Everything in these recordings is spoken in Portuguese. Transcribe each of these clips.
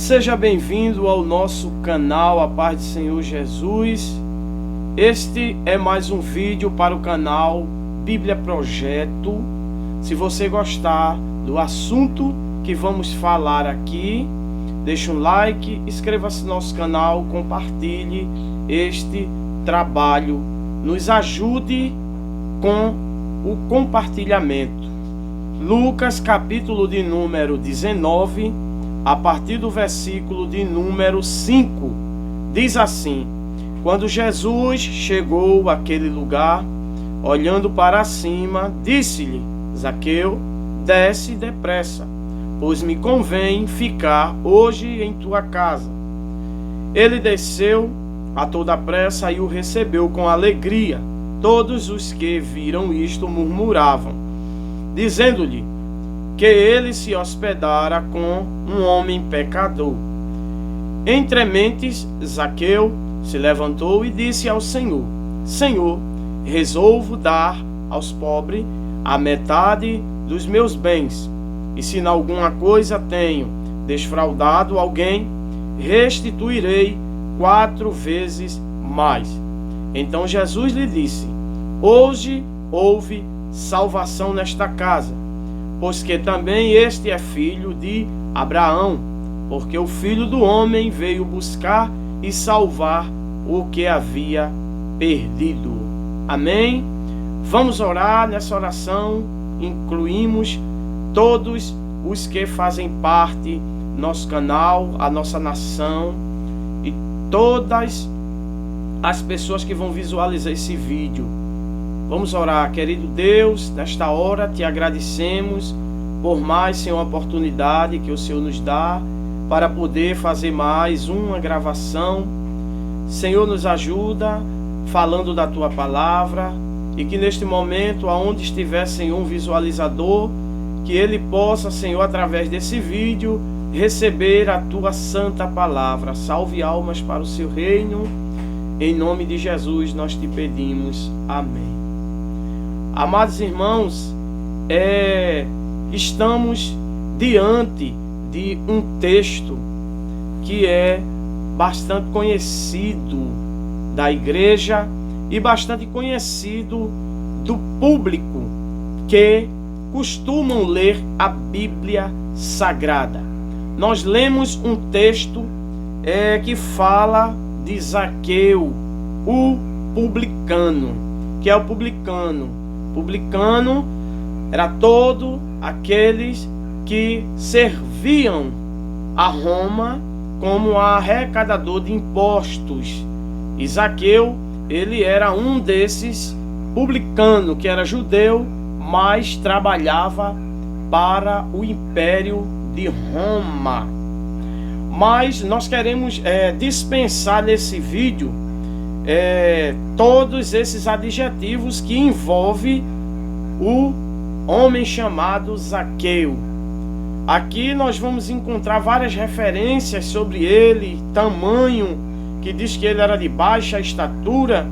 Seja bem-vindo ao nosso canal, a paz do Senhor Jesus. Este é mais um vídeo para o canal Bíblia Projeto. Se você gostar do assunto que vamos falar aqui, deixe um like, inscreva-se no nosso canal, compartilhe este trabalho, nos ajude com o compartilhamento. Lucas, capítulo de número 19, a partir do versículo de número 5, diz assim: Quando Jesus chegou àquele lugar, olhando para cima, disse-lhe: Zaqueu, desce depressa, pois me convém ficar hoje em tua casa. Ele desceu a toda pressa e o recebeu com alegria. Todos os que viram isto murmuravam, dizendo-lhe que ele se hospedara com um homem pecador. Entre mentes, Zaqueu se levantou e disse ao Senhor: Senhor, resolvo dar aos pobres a metade dos meus bens, e se em alguma coisa tenho desfraudado alguém, restituirei 4 vezes mais. Então Jesus lhe disse: Hoje houve salvação nesta casa, pois que também este é filho de Abraão, porque o Filho do Homem veio buscar e salvar o que havia perdido. Amém? Vamos orar. Nessa oração incluímos todos os que fazem parte do nosso canal, a nossa nação e todas as pessoas que vão visualizar esse vídeo. Vamos orar. Querido Deus, nesta hora te agradecemos por mais, Senhor, oportunidade que o Senhor nos dá para poder fazer mais uma gravação. Senhor, nos ajuda falando da tua palavra, e que neste momento, aonde estiver, Senhor, um visualizador, que ele possa, Senhor, através desse vídeo, receber a tua santa palavra. Salve almas para o seu reino. Em nome de Jesus nós te pedimos. Amém. Amados irmãos, estamos diante de um texto que é bastante conhecido da igreja e bastante conhecido do público que costumam ler a Bíblia Sagrada. Nós lemos um texto que fala de Zaqueu, o publicano. Que é o publicano? Publicano era todo aqueles que serviam a Roma como arrecadador de impostos. E Zaqueu, ele era um desses publicanos, que era judeu, mas trabalhava para o Império de Roma. Mas nós queremos dispensar nesse vídeo todos esses adjetivos que envolvem o homem chamado Zaqueu. Aqui nós vamos encontrar várias referências sobre ele, tamanho, que diz que ele era de baixa estatura.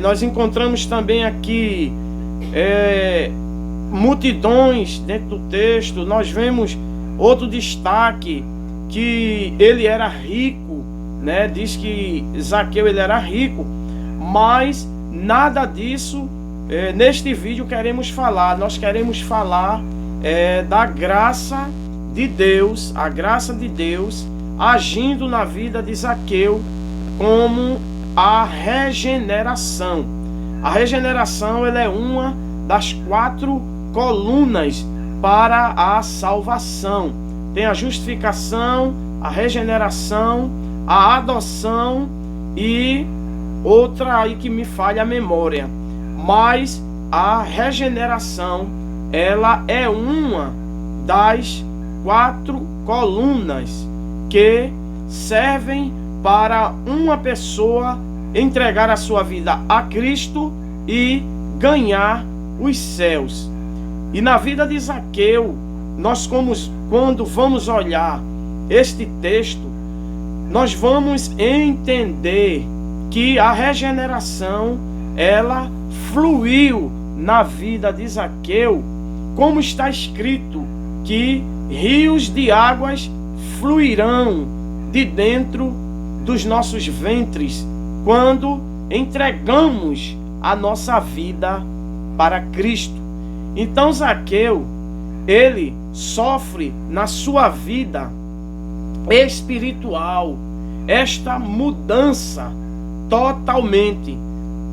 Nós encontramos também aqui multidões dentro do texto. Nós vemos outro destaque, que ele era rico, né? Diz que Zaqueu ele era rico, mas nada disso neste vídeo queremos falar. Nós queremos falar da graça de Deus, a graça de Deus agindo na vida de Zaqueu, como a regeneração. A regeneração, ela é uma das 4 colunas para a salvação. Tem a justificação, a regeneração, a adoção e outra aí que me falha a memória. Mas a regeneração, ela é uma das 4 colunas que servem para uma pessoa entregar a sua vida a Cristo e ganhar os céus. E na vida de Zaqueu, quando vamos olhar este texto, nós vamos entender que a regeneração, ela fluiu na vida de Zaqueu, como está escrito, que rios de águas fluirão de dentro dos nossos ventres quando entregamos a nossa vida para Cristo. Então Zaqueu, ele sofre na sua vida espiritual esta mudança totalmente,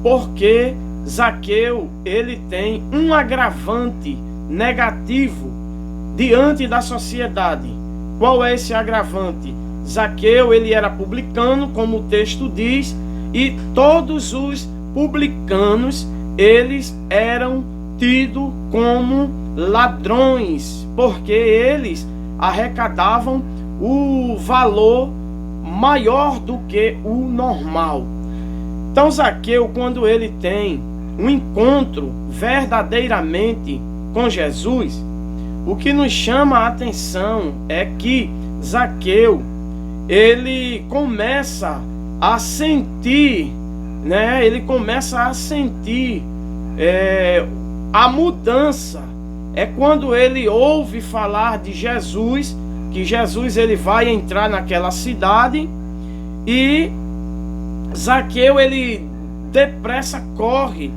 porque Zaqueu, ele tem um agravante negativo diante da sociedade. Qual é esse agravante? Zaqueu, ele era publicano, como o texto diz, e todos os publicanos, eles eram tidos como ladrões, porque eles arrecadavam o valor maior do que o normal. Então Zaqueu, quando ele tem um encontro verdadeiramente com Jesus, o que nos chama a atenção é que Zaqueu, ele começa a sentir, ele começa a sentir a mudança. É quando ele ouve falar de Jesus, que Jesus ele vai entrar naquela cidade, e Zaqueu, ele depressa corre,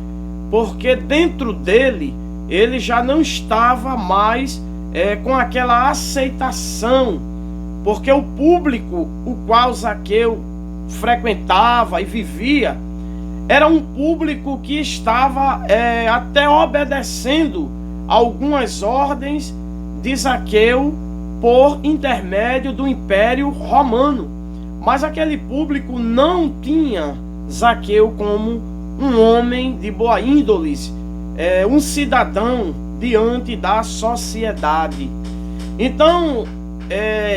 porque dentro dele ele já não estava mais com aquela aceitação, porque o público o qual Zaqueu frequentava e vivia era um público que estava até obedecendo algumas ordens de Zaqueu por intermédio do Império Romano. Mas aquele público não tinha Zaqueu como um homem de boa índole, um cidadão diante da sociedade. Então,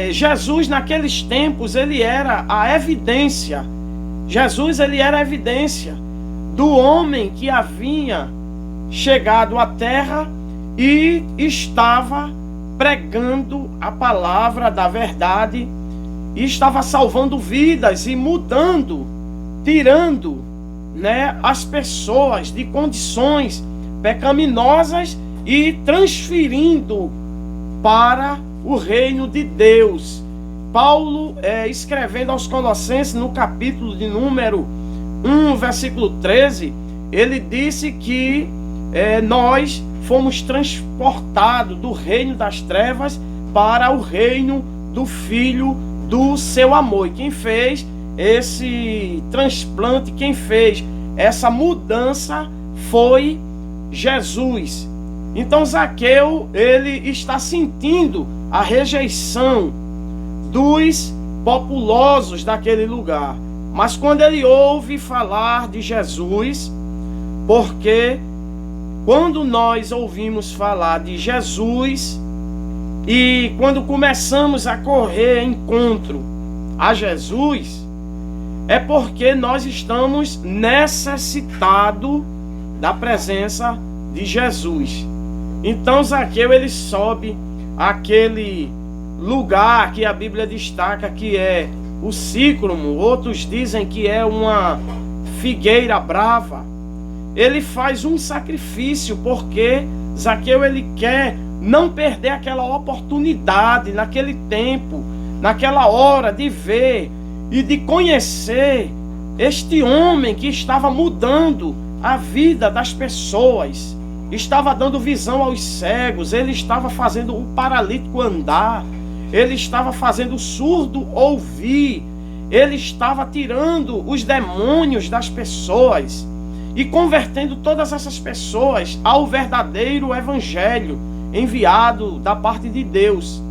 Jesus naqueles tempos, ele era a evidência. Jesus, ele era a evidência do homem que havia chegado à terra e estava pregando a palavra da verdade, e estava salvando vidas e mudando, tirando as pessoas de condições pecaminosas e transferindo para o reino de Deus. Paulo, escrevendo aos Colossenses, no capítulo de número 1, versículo 13, ele disse que nós fomos transportados do reino das trevas para o reino do Filho do seu amor. E quem fez esse transplante, quem fez essa mudança foi Jesus. Então Zaqueu, ele está sentindo a rejeição dos populosos daquele lugar. Mas quando ele ouve falar de Jesus, porque quando nós ouvimos falar de Jesus e quando começamos a correr encontro a Jesus, é porque nós estamos necessitados da presença de Jesus. Então Zaqueu, ele sobe aquele lugar que a Bíblia destaca que é o sícromo, outros dizem que é uma figueira brava. Ele faz um sacrifício, porque Zaqueu, ele quer não perder aquela oportunidade, naquele tempo, naquela hora, de ver e de conhecer este homem que estava mudando a vida das pessoas, estava dando visão aos cegos, ele estava fazendo o paralítico andar, ele estava fazendo o surdo ouvir, ele estava tirando os demônios das pessoas e convertendo todas essas pessoas ao verdadeiro evangelho enviado da parte de Deus.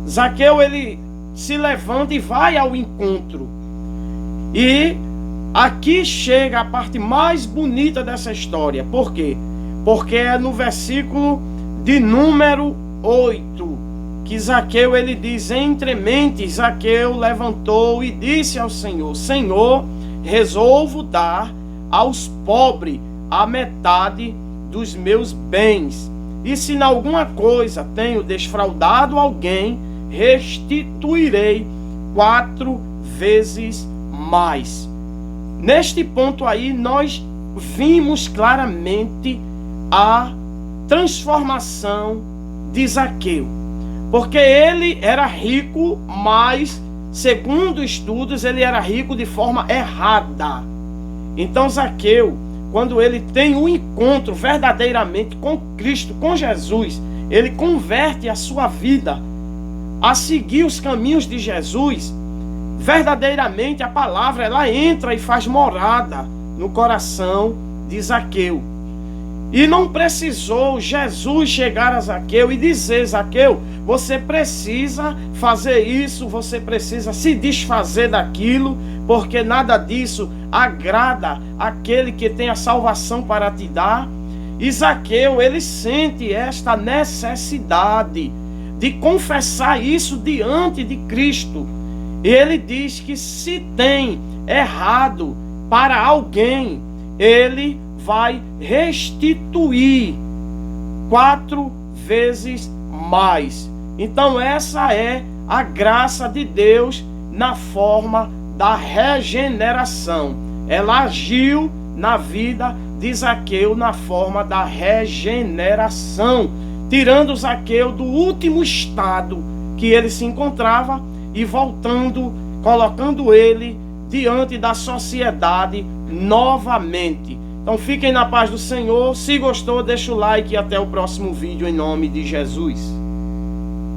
Zaqueu, ele se levanta e vai ao encontro. E aqui chega a parte mais bonita dessa história. Por quê? Porque é no versículo de número 8 que Zaqueu, ele diz: entre mentes, Zaqueu levantou e disse ao Senhor: Senhor, resolvo dar aos pobres a metade dos meus bens, e se em alguma coisa tenho desfraudado alguém, restituirei 4 vezes mais. Neste ponto aí, nós vimos claramente a transformação de Zaqueu. porque ele era rico, mas, segundo estudos, ele era rico de forma errada. Então Zaqueu, quando ele tem um encontro verdadeiramente com Cristo, com Jesus, ele converte a sua vida a seguir os caminhos de Jesus. Verdadeiramente a palavra, ela entra e faz morada no coração de Zaqueu. E não precisou Jesus chegar a Zaqueu e dizer: Zaqueu, você precisa fazer isso, você precisa se desfazer daquilo, porque nada disso agrada aquele que tem a salvação para te dar. E Zaqueu, ele sente esta necessidade de confessar isso diante de Cristo. E ele diz que se tem errado para alguém, ele vai restituir 4 vezes mais. Então essa é a graça de Deus na forma da regeneração. Ela agiu na vida de Zaqueu na forma da regeneração, tirando Zaqueu do último estado que ele se encontrava e voltando, colocando ele diante da sociedade novamente. Então fiquem na paz do Senhor. Se gostou, deixa o like e até o próximo vídeo em nome de Jesus.